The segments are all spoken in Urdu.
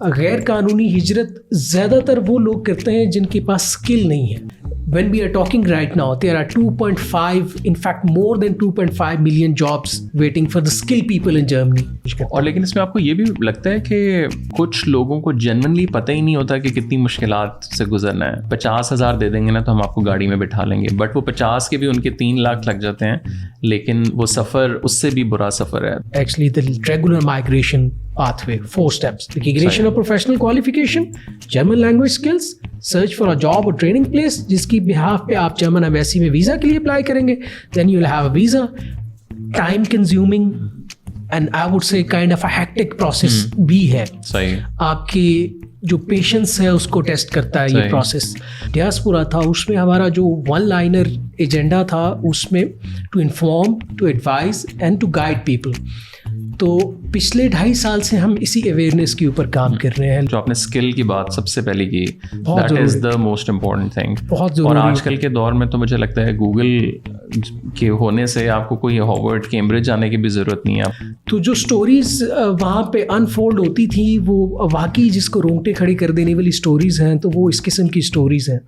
غیر قانونی ہجرت زیادہ تر وہ لوگ کرتے ہیں جن کے پاس اسکل نہیں ہے. When we are talking right now, there are 2.5, in fact more than 2.5 million jobs waiting for the skilled people in Germany. اور لیکن اس میں آپ کو یہ بھی لگتا ہے کہ کچھ لوگوں کو جنرلی پتہ ہی نہیں ہوتا کہ کتنی مشکلات سے گزرنا ہے. 50,000 دے دیں گے نا تو ہم آپ کو گاڑی میں بٹھا لیں گے, بٹ وہ 50 کے بھی ان کے 3 لاکھ لگ جاتے ہیں, لیکن وہ سفر اس سے بھی برا سفر ہے. Actually the regular migration pathway, 4 steps: recognition of professional qualification, German language skills, search for a job or training place جس کی behalf پہ آپ جرمن ایمبیسی میں ویزا کے لیے اپلائی کریں گے, then you will have a visa. Time consuming and I would say kind of a hectic process بھی ہے. صحیح. آپ کی جو پیشنس ہے اس کو ٹیسٹ کرتا ہے یہ پروسیس. ڈیاسپورا تھا, اس میں ہمارا جو ون لائنر ایجنڈا تھا اس میں to inform, to advise and to guide people. تو پچھلے 2.5 سال سے ہم اسی اویئرنیس کے اوپر کام کر رہے ہیں. جو آپ نے اسکل کی بات سب سے پہلے کی, that is the most important thing. بہت ضروری. اور آج کل کے دور میں تو مجھے لگتا ہے گوگل کے ہونے سے آپ کو کوئی ہارورڈ, کیمبرج جانے کی بھی ضرورت نہیں ہے. تو جو اسٹوریز وہاں پہ انفولڈ ہوتی تھیں وہ واقعی جس کو رونگٹے کھڑی کر دینے والی اسٹوریز ہیں, تو وہ اس قسم کی اسٹوریز ہیں.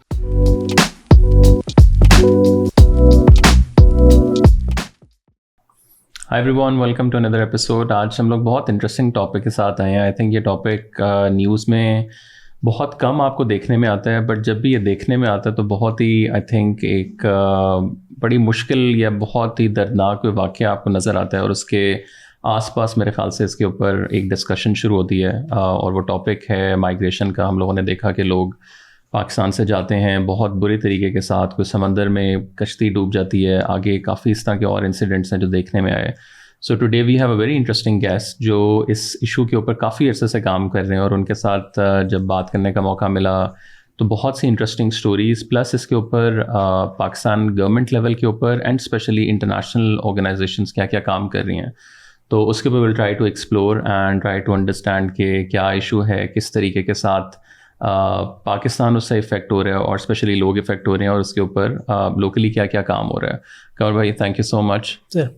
Hi everyone, welcome to another episode. آج ہم لوگ بہت انٹرسٹنگ ٹاپک کے ساتھ آئے ہیں. آئی تھنک یہ ٹاپک نیوز میں بہت کم آپ کو دیکھنے میں آتا ہے, بٹ جب بھی یہ دیکھنے میں آتا ہے تو بہت ہی آئی تھنک ایک بڑی مشکل یا بہت ہی دردناک واقعہ آپ کو نظر آتا ہے, اور اس کے آس پاس میرے خیال سے اس کے اوپر ایک ڈسکشن شروع ہوتی ہے, اور وہ ٹاپک ہے مائیگریشن کا. ہم لوگوں نے دیکھا کہ لوگ پاکستان سے جاتے ہیں بہت بری طریقے کے ساتھ, کوئی سمندر میں کشتی ڈوب جاتی ہے, آگے کافی اس طرح کے اور انسیڈنٹس ہیں جو دیکھنے میں آئے. So today we have a very interesting guest جو اس ایشو کے اوپر کافی عرصے سے کام کر رہے ہیں, اور ان کے ساتھ جب بات کرنے کا موقع ملا تو بہت سی انٹرسٹنگ اسٹوریز, پلس اس کے اوپر پاکستان گورنمنٹ لیول کے اوپر اینڈ اسپیشلی انٹرنیشنل آرگنائزیشنز کیا کیا کام کر رہی ہیں, تو اس کے اوپر will try to explore and try to understand کہ کیا ایشو ہے, کس طریقے کے ساتھ پاکستان اس سے افیکٹ ہو رہا ہے, اور اسپیشلی لوگ افیکٹ ہو رہے ہیں, اور اس کے اوپر لوکلی کیا کیا کام ہو رہا ہے. قمر بھائی, thank you so much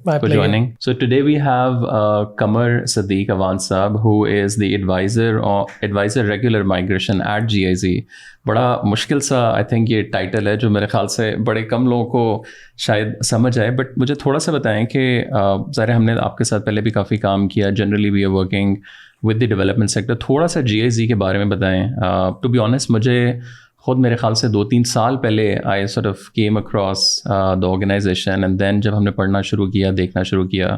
for joining. So today we have Qamar Siddique Awan sahab, who is the advisor regular migration at GIZ. بڑا مشکل سا آئی تھنک یہ ٹائٹل ہے جو میرے خیال سے بڑے کم لوگوں کو شاید سمجھ آئے, بٹ مجھے تھوڑا سا بتائیں کہ ظاہر ہم نے آپ کے ساتھ پہلے بھی کافی کام کیا, generally we are working with the development sector. تھوڑا سا GIZ کے بارے میں بتائیں. ٹو بی آنیسٹ مجھے خود میرے خیال سے 2-3 سال پہلے I sort of came across the organisation, and then جب ہم نے پڑھنا شروع کیا, دیکھنا شروع کیا,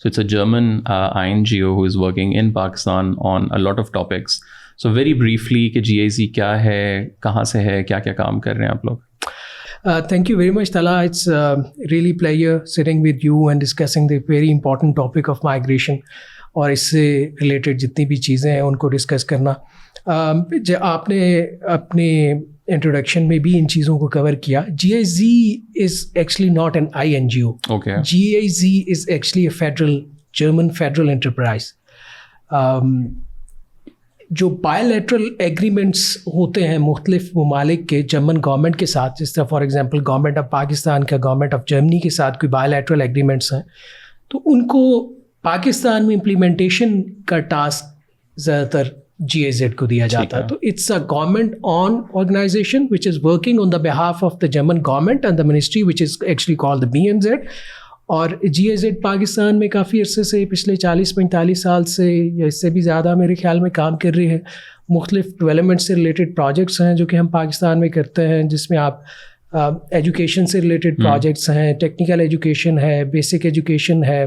so it's a German INGO who is working in Pakistan on a lot of topics. So very briefly کہ GIZ کیا ہے, کہاں سے ہے, کیا کیا کام کر رہے ہیں آپ لوگ؟ Thank you very much, Tala. It's really pleasure sitting with you and discussing the very important topic of migration, اور اس سے ریلیٹڈ جتنی بھی چیزیں ہیں ان کو ڈسکس کرنا. آپ نے اپنے انٹروڈکشن میں بھی ان چیزوں کو کور کیا. GIZ is actually not an INGO. Okay. GIZ is actually a German federal enterprise. جو بائیلیٹرل ایگریمنٹس ہوتے ہیں مختلف ممالک کے جرمن گورنمنٹ کے ساتھ, جس طرح for example government of Pakistan کا گورنمنٹ آف جرمنی کے ساتھ کوئی بائیلیٹرل ایگریمنٹس ہیں, تو ان کو پاکستان میں امپلیمنٹیشن کا ٹاسک زیادہ تر GIZ کو دیا جاتا ہے. تو it's a government owned organisation which is working on the behalf of the German government and the ministry which is actually called the BMZ. اور GIZ پاکستان میں کافی عرصے سے, پچھلے 40-45 سال سے یا اس سے بھی زیادہ میرے خیال میں کام کر رہی ہے. مختلف ڈیولپمنٹ سے ریلیٹڈ پروجیکٹس ہیں جو کہ ہم پاکستان میں کرتے ہیں, جس میں آپ ایجوکیشن سے ریلیٹڈ پروجیکٹس ہیں, ٹیکنیکل ایجوکیشن ہے, بیسک ایجوکیشن ہے,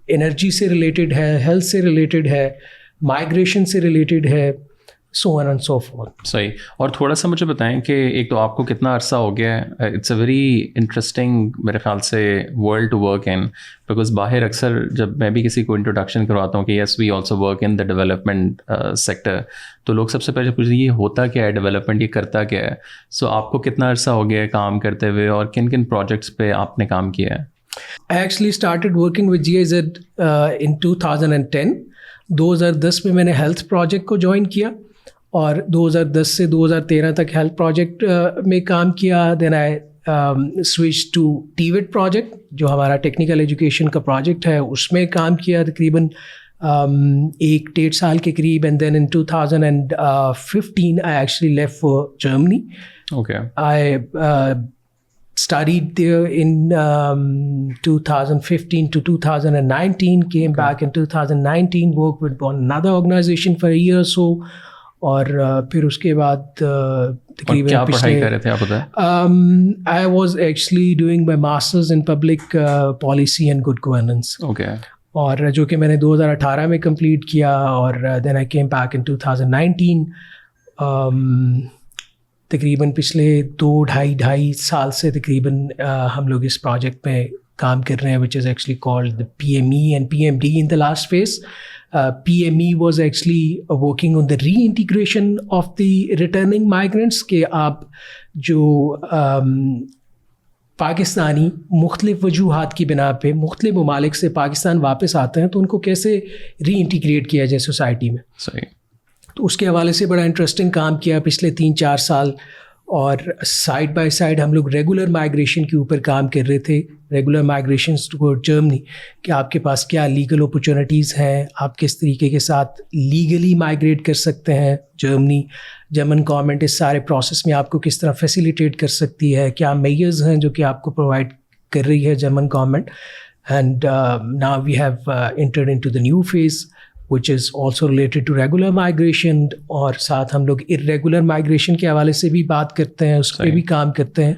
انرجی سے ریلیٹڈ ہے, ہیلتھ سے ریلیٹڈ ہے, مائیگریشن سے ریلیٹڈ ہے, so on and so forth. صحیح. اور تھوڑا سا مجھے بتائیں کہ ایک تو آپ کو کتنا عرصہ ہو گیا ہے, اٹس اے ویری انٹرسٹنگ میرے خیال سے world to work in, because باہر اکثر جب میں بھی کسی کو انٹروڈکشن کرواتا ہوں کہ yes we also work in the development sector, تو لوگ سب سے پہلے پوچھتے ہیں یہ ہوتا کیا ہے ڈیولپمنٹ, یہ کرتا کیا ہے. سو آپ کو کتنا عرصہ ہو گیا ہے کام کرتے ہوئے, اور کن کن پروجیکٹس پہ آپ نے کام کیا ہے؟ I actually started working with GIZ in 2010. 2010 میں نے ہیلتھ پروجیکٹ کو جوائن کیا, اور 2010 سے 2013 تک ہیلتھ پروجیکٹ میں کام کیا. دین آئی سوئچ ٹو TVET پروجیکٹ جو ہمارا ٹیکنیکل ایجوکیشن کا پروجیکٹ ہے, اس میں کام کیا تقریباً ایک 1.5 سال کے قریب, and then in 2015 I actually left for Germany. Okay. I studied there in 2015 to 2019, came back in 2019, worked with another organization for a year or so, اور پھر اس کے بعد تقریباً کیا پڑھائی کر رہے تھے آپ ادھر؟ I was actually doing my masters in public policy and good governance. Okay. اور جو کہ میں نے 2018 میں کمپلیٹ کیا, اور دین آئی کیم بیک ان 2019. تقریباً پچھلے 2-2.5 سال سے تقریباً ہم لوگ اس پروجیکٹ پہ کام کر رہے ہیں, which is actually called the PME and PMD in the last phase. PME was actually working on the reintegration of the returning migrants, کہ آپ جو پاکستانی مختلف وجوہات کی بنا پہ مختلف ممالک سے پاکستان واپس آتے ہیں تو ان کو کیسے ری انٹیگریٹ کیا جائے سوسائٹی میں. صحیح. تو اس کے حوالے سے بڑا انٹرسٹنگ کام کیا پچھلے 3-4 سال. اور سائڈ بائی سائڈ ہم لوگ ریگولر مائگریشن کے اوپر کام کر رہے تھے, ریگولر مائگریشنز ٹوورڈ جرمنی, کہ آپ کے پاس کیا لیگل اپرچونیٹیز ہیں, آپ کس طریقے کے ساتھ لیگلی مائگریٹ کر سکتے ہیں جرمنی. جرمن گورنمنٹ اس سارے پروسیس میں آپ کو کس طرح فیسیلیٹیٹ کر سکتی ہے, کیا میئرز ہیں جو کہ آپ کو پرووائڈ کر رہی ہے German government. And now we have entered into the new phase which is also related to regular migration, اور ساتھ ہم لوگ irregular migration کے حوالے سے بھی بات کرتے ہیں, اس پہ بھی کام کرتے ہیں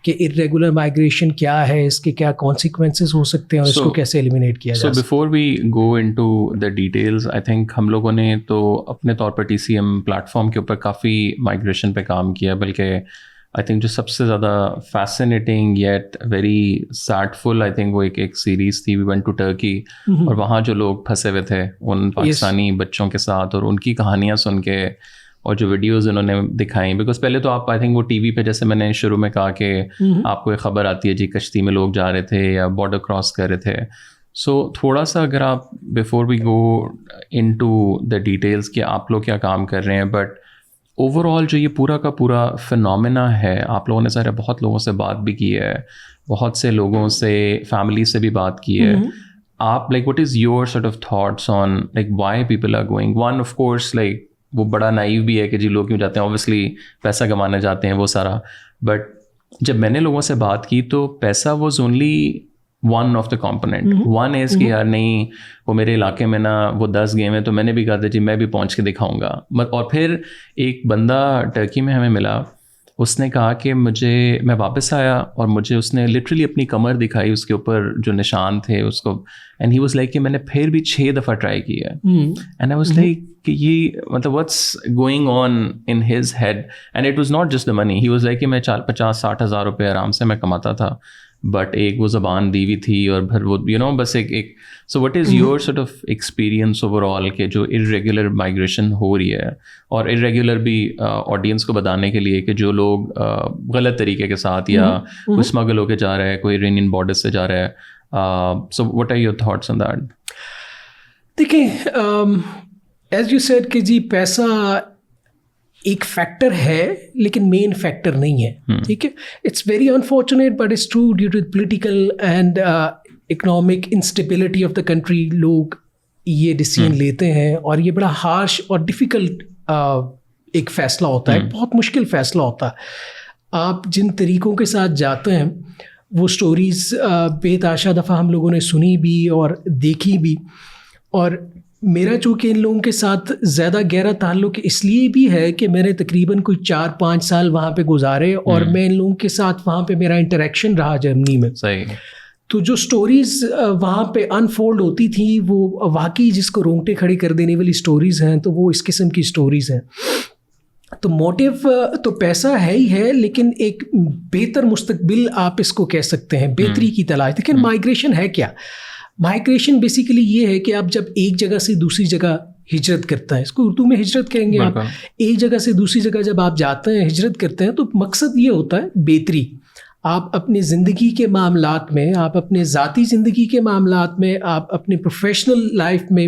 کہ irregular migration کیا ہے, اس کے کیا consequences ہو سکتے ہیں اور اس کو کیسے eliminate کیا جائے. So before we go into the details, I think ہم لوگوں نے تو اپنے طور پر TCM پلیٹفارم کے اوپر کافی migration پہ کام کیا, بلکہ آئی تھنک جو سب سے زیادہ fascinating yet very sadful I think وہ ایک سیریز تھی, وی وینٹ ٹو ٹرکی, اور وہاں جو لوگ پھنسے ہوئے تھے ان پاکستانی بچوں کے ساتھ, اور ان کی کہانیاں سن کے اور جو ویڈیوز انہوں نے دکھائیں, بیکاز پہلے تو آپ آئی تھنک وہ ٹی وی پہ جیسے میں نے شروع میں کہا کہ آپ کو ایک خبر آتی ہے جی کشتی میں لوگ جا رہے تھے یا بارڈر کراس کر رہے تھے. سو تھوڑا سا اگر آپ before we go into the details کہ آپ لوگ کیا کام کر رہے ہیں, بٹ اوور آل جو یہ پورا کا پورا فنومینا ہے, آپ لوگوں نے ظاہر بہت لوگوں سے بات بھی کی ہے, بہت سے لوگوں سے فیملی سے بھی بات کی ہے, آپ like what is your sort of thoughts on like why people are going. One of course like وہ بڑا نائیو بھی ہے کہ جی لوگ کیوں جاتے ہیں, اوبویسلی پیسہ کمانے جاتے ہیں وہ سارا, بٹ جب میں نے لوگوں سے بات کی تو پیسہ was only one of the component. One is کہ یار نہیں وہ میرے علاقے میں نا وہ 10 گیم ہیں تو میں نے بھی کہا تھا جی میں بھی پہنچ کے دکھاؤں گا. اور پھر ایک بندہ ٹرکی میں ہمیں ملا, اس نے کہا کہ میں واپس آیا اور مجھے اس نے لٹرلی اپنی کمر دکھائی, اس کے اوپر جو نشان تھے اس کو, اینڈ ہی واز لائک کہ میں نے پھر بھی 6 دفعہ ٹرائی کیا ہے. اینڈ آئی واز لائک کہ یہ مطلب what's going on in his head, and it was not just the money, he was like کہ میں 50-60 ہزار روپے آرام سے میں کماتا تھا, بٹ ایک وہ زبان دی ہوئی تھی اور پھر وہ بس ایک so what is your sort of experience over all کہ جو ارریگولر مائگریشن ہو رہی ہے, اور ارریگولر بھی آڈینس کو بتانے کے لیے کہ جو لوگ غلط طریقے کے ساتھ یا کوئی اسمگل ہو کے جا رہا ہے, کوئی ایرانین بارڈر سے جا رہا ہے, so what are your thoughts on that? دیکھیں ایز یو سیڈ کہ جی پیسہ ایک فیکٹر ہے لیکن مین فیکٹر نہیں ہے, ٹھیک ہے. It's very unfortunate but it's true due to political and economic instability of the country لوگ یہ ڈیسیژن لیتے ہیں, اور یہ بڑا ہارش اور ڈیفیکلٹ ایک فیصلہ ہوتا ہے, بہت مشکل فیصلہ ہوتا ہے. آپ جن طریقوں کے ساتھ جاتے ہیں وہ اسٹوریز بے تحاشا دفعہ ہم لوگوں نے سنی بھی اور دیکھی بھی, اور میرا چونکہ ان لوگوں کے ساتھ زیادہ گہرا تعلق اس لیے بھی ہے کہ میں نے تقریباً کوئی 4-5 سال وہاں پہ گزارے, اور میں ان لوگوں کے ساتھ وہاں پہ میرا انٹریکشن رہا جرمنی میں. صحیح. تو جو سٹوریز وہاں پہ انفولڈ ہوتی تھیں وہ واقعی جس کو رونگٹے کھڑے کر دینے والی سٹوریز ہیں, تو وہ اس قسم کی سٹوریز ہیں. تو موٹیو تو پیسہ ہے ہی ہے, لیکن ایک بہتر مستقبل آپ اس کو کہہ سکتے ہیں, بہتری کی تلاش. لیکن مائگریشن ہے کیا؟ مائگریشن بیسیکلی یہ ہے کہ آپ جب ایک جگہ سے دوسری جگہ ہجرت کرتا ہے, اس کو اردو میں ہجرت کہیں گے آپ, ایک جگہ سے دوسری جگہ جب آپ جاتے ہیں ہجرت کرتے ہیں تو مقصد یہ ہوتا ہے بہتری. آپ اپنی زندگی کے معاملات میں, آپ اپنے ذاتی زندگی کے معاملات میں, آپ اپنے پروفیشنل لائف میں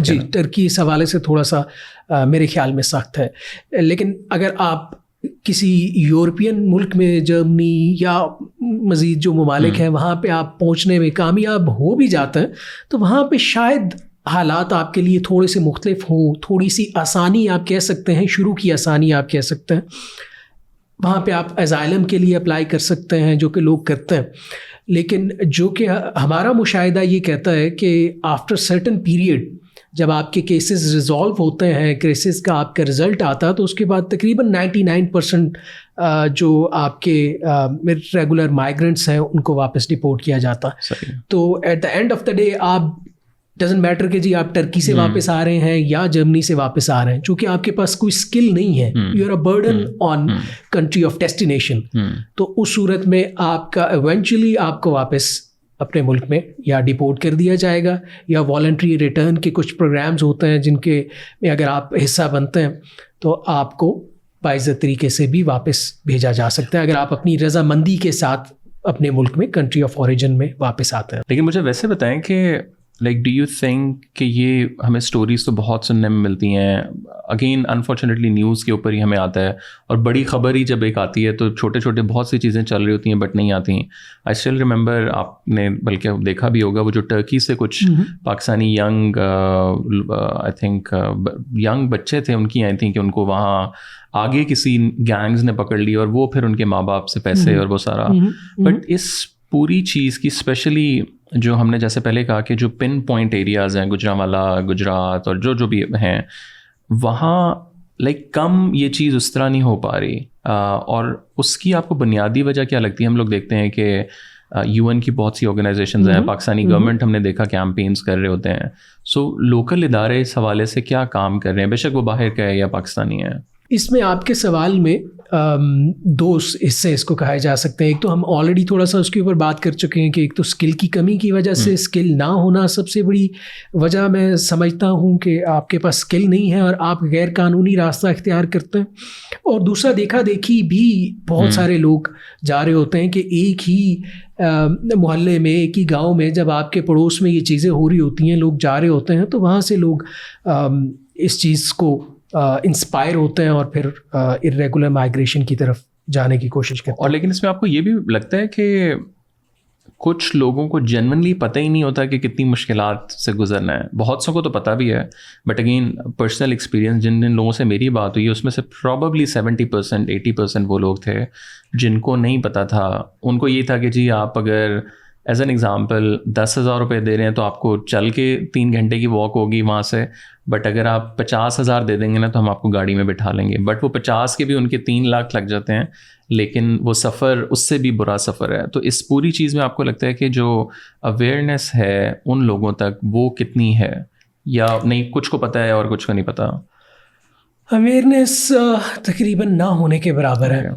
جی ٹرکی اس حوالے سے تھوڑا سا میرے خیال میں سخت ہے. لیکن اگر آپ کسی یورپین ملک میں جرمنی یا مزید جو ممالک ہیں وہاں پہ آپ پہنچنے میں کامیاب ہو بھی جاتے ہیں تو وہاں پہ شاید حالات آپ کے لیے تھوڑے سے مختلف ہوں, تھوڑی سی آسانی آپ کہہ سکتے ہیں, شروع کی آسانی آپ کہہ سکتے ہیں. وہاں پہ آپ ایزائلم کے لیے اپلائی کر سکتے ہیں جو کہ لوگ کرتے ہیں. لیکن جو کہ ہمارا مشاہدہ یہ کہتا ہے کہ آفٹر سرٹن پیریڈ جب آپ کے کیسز ریزالو ہوتے ہیں, کیسز کا آپ کا رزلٹ آتا ہے, تو اس کے بعد تقریباً 99% جو آپ کے ریگولر مائیگرنٹس ہیں ان کو واپس ڈپورٹ کیا جاتا ہے. تو at the end of the day آپ ڈزنٹ میٹر کہ جی آپ ٹرکی سے واپس آ رہے ہیں یا جرمنی سے واپس آ رہے ہیں, چونکہ آپ کے پاس کوئی اسکل نہیں ہے, you are a burden on country of destination. تو اس صورت میں آپ کا ایونچولی آپ کو واپس اپنے ملک میں یا ڈپورٹ کر دیا جائے گا, یا والنٹری ریٹرن کے کچھ پروگرامز ہوتے ہیں جن کے میں اگر آپ حصہ بنتے ہیں تو آپ کو باعزت طریقے سے بھی واپس بھیجا جا سکتا ہے اگر آپ اپنی رضامندی کے ساتھ اپنے ملک میں کنٹری آف اوریجن میں واپس آتے ہیں. لیکن مجھے ویسے بتائیں کہ لائک ڈو یو تھنک کہ یہ ہمیں اسٹوریز تو بہت سننے میں ملتی ہیں, اگین انفارچونیٹلی نیوز کے اوپر ہی ہمیں آتا ہے, اور بڑی خبر ہی جب ایک آتی ہے تو چھوٹے چھوٹے بہت سی چیزیں چل رہی ہوتی ہیں بٹ نہیں آتی ہیں. آئی اسٹل ریممبر, آپ نے بلکہ دیکھا بھی ہوگا, وہ جو ٹرکی سے کچھ Pakistani young I think young بچے تھے, ان کی آئی تھنک کہ ان کو وہاں آگے کسی گینگز نے پکڑ لی اور وہ پھر ان کے ماں باپ سے پیسے اور وہ سارا. بٹ اس پوری چیز کی اسپیشلی جو ہم نے جیسے پہلے کہا کہ جو پن پوائنٹ ایریاز ہیں, گجرانوالہ, گجرات اور جو بھی ہیں, وہاں لائک کم یہ چیز اس طرح نہیں ہو پا رہی. اور اس کی آپ کو بنیادی وجہ کیا لگتی ہے؟ ہم لوگ دیکھتے ہیں کہ UN کی بہت سی آرگنائزیشنز ہیں, پاکستانی گورنمنٹ ہم نے دیکھا کیمپینز کر رہے ہوتے ہیں. سو لوکل ادارے اس حوالے سے کیا کام کر رہے ہیں, بے شک وہ باہر کا ہے یا پاکستانی ہے؟ اس میں آپ کے سوال میں دو حصے اس کو کہے جا سکتے ہیں. ایک تو ہم آلریڈی تھوڑا سا اس کے اوپر بات کر چکے ہیں کہ ایک تو اسکل کی کمی کی وجہ سے, اسکل نہ ہونا سب سے بڑی وجہ میں سمجھتا ہوں کہ آپ کے پاس اسکل نہیں ہے اور آپ غیر قانونی راستہ اختیار کرتے ہیں. اور دوسرا دیکھا دیکھی بھی بہت سارے لوگ جا رہے ہوتے ہیں کہ ایک ہی محلے میں, ایک ہی گاؤں میں جب آپ کے پڑوس میں یہ چیزیں ہو رہی ہوتی ہیں, لوگ جا رہے ہوتے ہیں, تو وہاں سے لوگ اس چیز کو انسپائر ہوتے ہیں اور پھر ارریگولر مائیگریشن کی طرف جانے کی کوشش کرتے ہیں. اور لیکن اس میں آپ کو یہ بھی لگتا ہے کہ کچھ لوگوں کو جنرلی پتہ ہی نہیں ہوتا کہ کتنی مشکلات سے گزرنا ہے. بہت سو کو تو پتہ بھی ہے, بٹ اگین پرسنل ایکسپیرینس جن لوگوں سے میری بات ہوئی ہے اس میں سے پرابیبلی 70% 80% وہ لوگ تھے جن کو نہیں پتہ تھا. ان کو یہ تھا کہ جی آپ اگر ایز این ایگزامپل 10,000 روپے دے رہے ہیں تو آپ کو چل کے 3 گھنٹے کی واک ہوگی وہاں سے, بٹ اگر آپ 50,000 دے دیں گے نا تو ہم آپ کو گاڑی میں بٹھا لیں گے. بٹ وہ 50 کے بھی ان کے 3 لاکھ لگ جاتے ہیں, لیکن وہ سفر اس سے بھی برا سفر ہے. تو اس پوری چیز میں آپ کو لگتا ہے کہ جو اویئرنیس ہے ان لوگوں تک وہ کتنی ہے, یا نہیں کچھ کو پتہ ہے اور کچھ کو نہیں پتہ؟ اویئرنیس تقریباً نہ ہونے کے برابر ہے.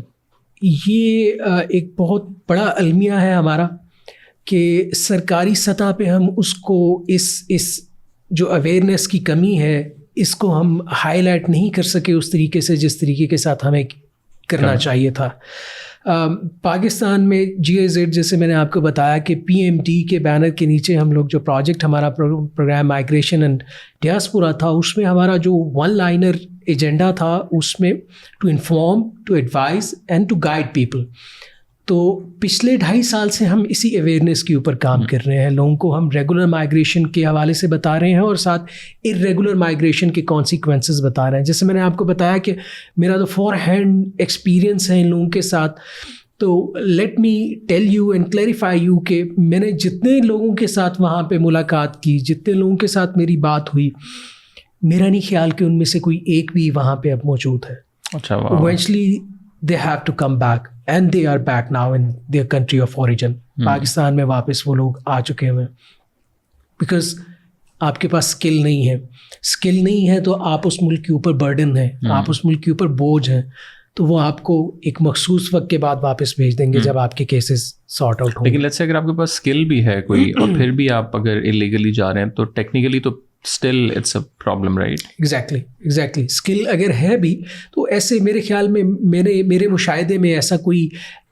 یہ ایک بہت بڑا المیہ ہے ہمارا کہ سرکاری سطح پہ ہم اس کو اس جو اویئرنیس کی کمی ہے اس کو ہم ہائی لائٹ نہیں کر سکے اس طریقے سے جس طریقے کے ساتھ ہمیں کرنا چاہیے تھا. پاکستان میں GIZ جیسے میں نے آپ کو بتایا کہ PMD کے بینر کے نیچے ہم لوگ جو پروجیکٹ ہمارا پروگرام مائیگریشن اینڈ ڈیاسپورا تھا, اس میں ہمارا جو 1 لائنر ایجنڈا تھا اس میں to inform, to advise and to guide people. تو پچھلے 2.5 سال سے ہم اسی اویئرنیس کے اوپر کام کر رہے ہیں. لوگوں کو ہم ریگولر مائیگریشن کے حوالے سے بتا رہے ہیں اور ساتھ ارریگولر مائیگریشن کے کانسیکوینسز بتا رہے ہیں. جیسے میں نے آپ کو بتایا کہ میرا تو فور ہینڈ ایکسپیرینس ہے ان لوگوں کے ساتھ. تو let me tell you and clarify you کہ میں نے جتنے لوگوں کے ساتھ وہاں پہ ملاقات کی, جتنے لوگوں کے ساتھ میری بات ہوئی, میرا نہیں خیال کہ ان میں سے کوئی ایک بھی وہاں پہ اب موجود ہے. Eventually they have to come back and they are back now in their country of origin. Pakistan میں واپس وہ لوگ آ چکے ہوئے, بیکاز آپ کے پاس اسکل نہیں ہے. اسکل نہیں ہے تو آپ اس ملک کے اوپر برڈن ہیں, آپ اس ملک کے اوپر بوجھ ہیں, تو وہ آپ کو ایک مخصوص وقت کے بعد واپس بھیج دیں گے جب آپ کے کیسز سارٹ آؤٹ ہوں. لیکن لیٹس سے اگر آپ کے پاس اسکل بھی ہے کوئی اور پھر بھی آپ اگر الیگلی جا رہے ہیں تو ٹیکنیکلی تو still it's a problem, right? Exactly skill اگر ہے بھی تو ایسے میرے خیال میں میرے مشاہدے میں ایسا کوئی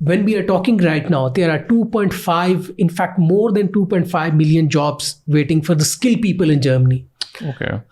When we are talking right now, there are 2.5, in fact more than 2.5 million jobs waiting for the skilled people in Germany. Okay.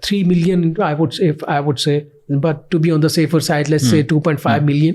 3 million I would say, but to be on the safer side let's say 2.5 million.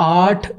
8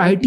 IT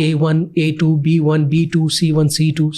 A1, A2, B1, B2, C1, C2।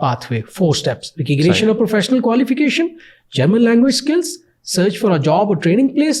pathway, 4 steps: recognition of professional qualification, German language skills, search for a job or training place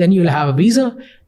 then you will have a visa.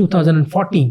2014.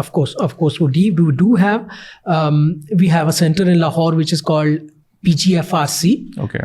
Of course, we do have. We have a center in Lahore which is called PGFRC,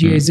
GIZ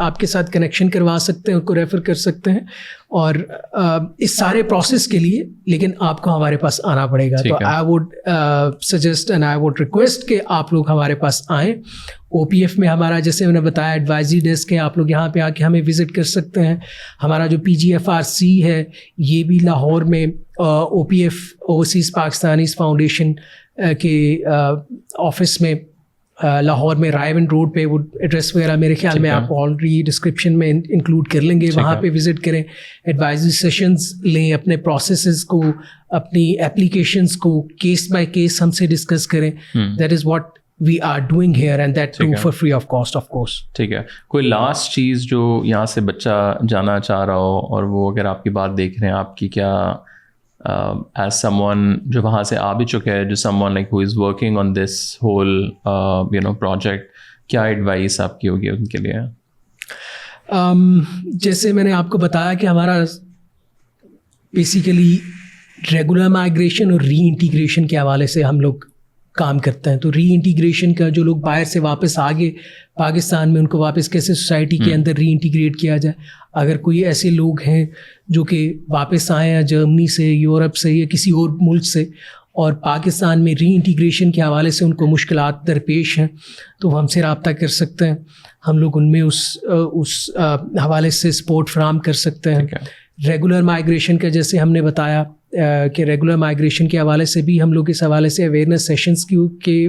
آپ کے ساتھ کنیکشن کروا سکتے ہیں, ان کو ریفر کر سکتے ہیں. اور اس سارے پروسیس کے لیے لیکن آپ کو ہمارے پاس آنا پڑے گا. تو I would suggest and I would request کہ آپ لوگ ہمارے پاس آئیں. OPF میں ہمارا جیسے میں نے بتایا ایڈوائزری ڈیسک ہے, آپ لوگ یہاں پہ آ کے ہمیں وزٹ کر سکتے ہیں. ہمارا جو PGFRC ہے یہ بھی لاہور میں OPF اوورسیز پاکستانیز فاؤنڈیشن کے آفس میں لاہور میں رائے ون روڈ پہ, وہ ایڈریس وغیرہ میرے خیال میں آپ آلریڈی ڈسکرپشن میں انکلوڈ کر لیں گے. وہاں پہ وزٹ کریں, ایڈوائزری سیشنز لیں, اپنے پروسیسز کو, اپنی اپلیکیشنز کو کیس بائی کیس ہم سے ڈسکس کریں. That is what we are doing here and that too for free of cost of course. ٹھیک ہے, کوئی لاسٹ چیز جو یہاں سے بچہ جانا چاہ رہا ہو اور وہ اگر آپ کی بات دیکھ رہے ہیں, آپ کی کیا ایز سم ون جو وہاں سے آ بھی چکے ہے, جو some one like who is working on this whole project, کیا ایڈوائس آپ کی ہوگی ان کے لیے؟ جیسے میں نے آپ کو بتایا کہ ہمارا بیسیکلی ریگولر مائگریشن اور ری انٹیگریشن کے حوالے سے ہم لوگ کام کرتے ہیں. تو ری انٹیگریشن کا جو لوگ باہر سے واپس آگے پاکستان میں, ان کو واپس کیسے سوسائٹی کے اندر ری انٹیگریٹ کیا جائے. اگر کوئی ایسے لوگ ہیں جو کہ واپس آئے ہیں جرمنی سے, یورپ سے یا کسی اور ملک سے, اور پاکستان میں ری انٹیگریشن کے حوالے سے ان کو مشکلات درپیش ہیں, تو وہ ہم سے رابطہ کر سکتے ہیں. ہم لوگ ان میں اس حوالے سے سپورٹ فراہم کر سکتے ہیں. ریگولر مائگریشن کا جیسے ہم نے بتایا کہ ریگولر مائگریشن کے حوالے سے بھی ہم لوگ اس حوالے سے اویئرنیس سیشنس کے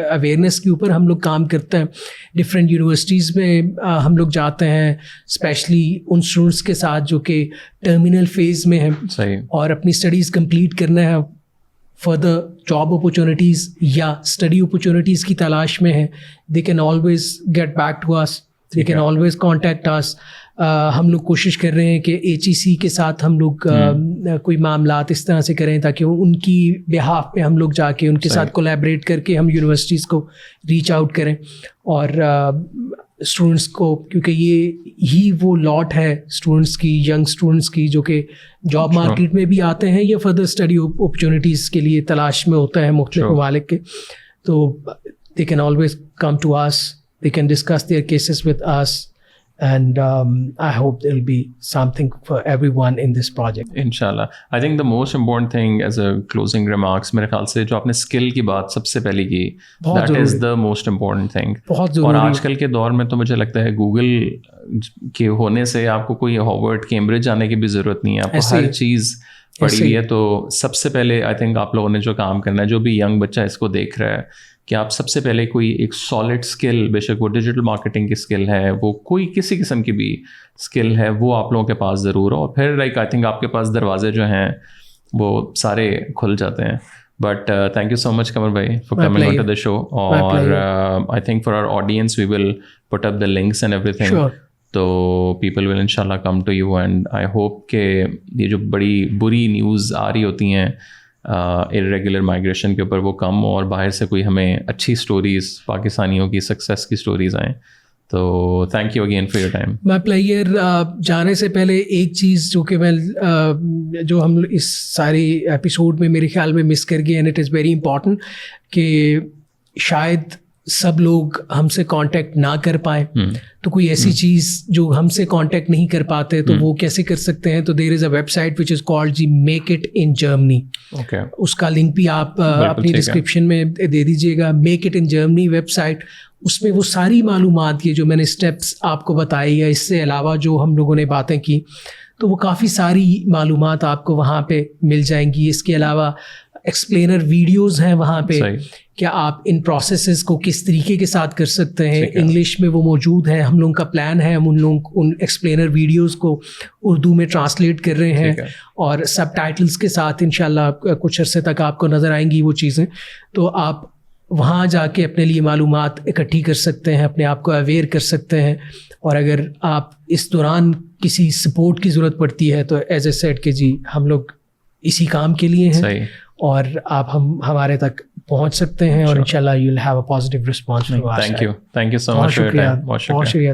اویئرنیس کے اوپر ہم لوگ کام کرتے ہیں. ڈفرینٹ یونیورسٹیز میں ہم لوگ جاتے ہیں, اسپیشلی ان اسٹوڈنٹس کے ساتھ جو کہ ٹرمینل فیز میں ہیں اور اپنی اسٹڈیز کمپلیٹ کرنا ہے, فردر جاب اپرچونیٹیز یا اسٹڈی اپرچونیٹیز کی تلاش میں ہیں. They can always get back to us, they can always contact us. ہم لوگ کوشش کر رہے ہیں کہ HEC کے ساتھ ہم لوگ کوئی معاملات اس طرح سے کریں تاکہ ان کی بہاف پہ ہم لوگ جا کے ان کے ساتھ کولیبریٹ کر کے ہم یونیورسٹیز کو ریچ آؤٹ کریں. اور اسٹوڈنٹس کو, کیونکہ یہ ہی وہ لاٹ ہے اسٹوڈنٹس کی, ینگ اسٹوڈنٹس کی, جو کہ جاب مارکیٹ میں بھی آتے ہیں یا فردر اسٹڈی اپرچونیٹیز کے لیے تلاش میں ہوتا ہے مختلف ممالک کے. تو they can always come to us, they can discuss their cases with us. And I hope there will be something for everyone in this project. Inshallah. I think the most important thing as a closing remarks, میرے خیال سے جو آپ نے اسکل کی بات سب سے پہلی کی, that is the most important thing. بہت ضروری. اور آج کل کے دور میں تو مجھے لگتا ہے گوگل کے ہونے سے آپ کو کوئی ہارورڈ کیمبرج جانے کی بھی ضرورت نہیں ہے, آپ کو ہر چیز پڑھی ہوئی ہے. تو سب سے پہلے آئی تھنک آپ لوگوں نے جو کام کرنا ہے, جو بھی ینگ بچہ اس کو دیکھ رہا ہے, کہ آپ سب سے پہلے کوئی ایک سالڈ اسکل, بے شک وہ ڈیجیٹل مارکیٹنگ کی اسکل ہے, وہ کوئی کسی قسم کی بھی اسکل ہے, وہ آپ لوگوں کے پاس ضرور ہو. اور پھر لائک آئی تھنک آپ کے پاس دروازے جو ہیں وہ سارے کھل جاتے ہیں. But thank you so much Qamar بھائی for coming on to the show. اور I think for our audience we will put up the links and ایوری تھنگ, تو پیپل ول ان شاء اللہ come to you. And I hope کہ یہ جو بڑی بری نیوز آ رہی ہوتی ہیں ارریگولر مائگریشن کے اوپر, وہ کم ہو اور باہر سے کوئی ہمیں اچھی اسٹوریز پاکستانیوں کی سکسیس کی اسٹوریز آئیں. تو thank you again for your time. میں پلیئر جانے سے پہلے ایک چیز جو کہ میں جو ہم اس ساری ایپیسوڈ میں میرے خیال میں مس کر گئے, and it is very important, کہ شاید سب لوگ ہم سے کانٹیکٹ نہ کر پائیں, تو کوئی ایسی چیز جو ہم سے کانٹیکٹ نہیں کر پاتے تو وہ کیسے کر سکتے ہیں. تو there is a website which is called جی میک اٹ ان جرمنی. اس کا لنک بھی آپ اپنی ڈسکرپشن میں دے دیجیے گا. Make it in Germany website, اس میں وہ ساری معلومات یہ جو میں نے اسٹیپس آپ کو بتائی ہے, اس سے علاوہ جو ہم لوگوں نے باتیں کی, تو وہ کافی ساری معلومات آپ کو وہاں پہ مل جائیں گی. اس کے علاوہ ایکسپلینر ویڈیوز ہیں وہاں پہ, کیا آپ ان پروسیسز کو کس طریقے کے ساتھ کر سکتے ہیں. انگلش میں وہ موجود ہیں. ہم لوگوں کا پلان ہے ہم ان ایکسپلینر ویڈیوز کو اردو میں ٹرانسلیٹ کر رہے ہیں, اور سب ٹائٹلز کے ساتھ انشاءاللہ کچھ عرصے تک آپ کو نظر آئیں گی وہ چیزیں. تو آپ وہاں جا کے اپنے لیے معلومات اکٹھی کر سکتے ہیں, اپنے آپ کو اویئر کر سکتے ہیں. اور اگر آپ اس دوران کسی سپورٹ کی ضرورت پڑتی ہے تو ایز اے سیٹ کہ جی ہم لوگ اسی کام کے لیے ہیں, اور آپ ہمارے تک پہنچ سکتے ہیں, اور انشاءاللہ you will have a positive response. Thank you so much. بہت شکریہ.